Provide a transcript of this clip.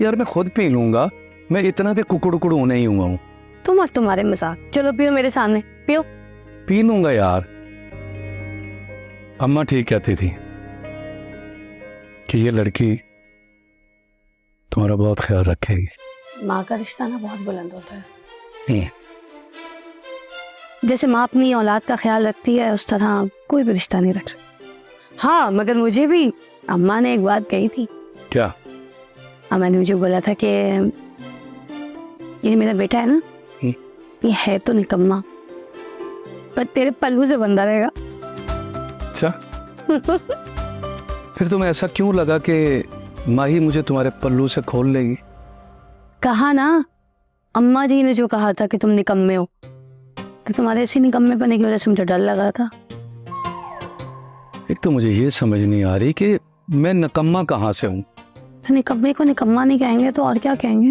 यार मैं खुद पी लूंगा, मैं इतना भी कुकुड़ नहीं हुआ हूँ। तुम और तुम्हारे मजाक। चलो पियो मेरे सामने, पियो। पी लूंगा यार। अम्मा ठीक कहती थी कि ये लड़की तुम्हारा बहुत ख्याल रखेगी। माँ का रिश्ता ना बहुत बुलंद होता है। हम्म। जैसे माँ अपनी औलाद का ख्याल रखती है, उस तरह कोई भी रिश्ता नहीं रख सकता। हाँ, मगर मुझे भी अम्मा ने एक बात कही थी। क्या? अम्मा ने मुझे बोला था कि ये मेरा बेटा है ना, ये है तो निकम्मा, पर तेरे पल्लू से बंधा रहेगा। अच्छा फिर तुम्हें ऐसा क्यों लगा कि माही मुझे तुम्हारे पल्लू से खोल लेगी? कहा ना, अम्मा जी ने जो कहा था कि तुम निकम्मे हो, तो तुम्हारे ऐसे निकम्मे बनने की वजह से मुझे डर लगा था। एक तो मुझे ये समझ नहीं आ रही कि मैं निकम्मा कहाँ से हूँ। तो निकम्मे को निकम्मा नहीं कहेंगे तो और क्या कहेंगे?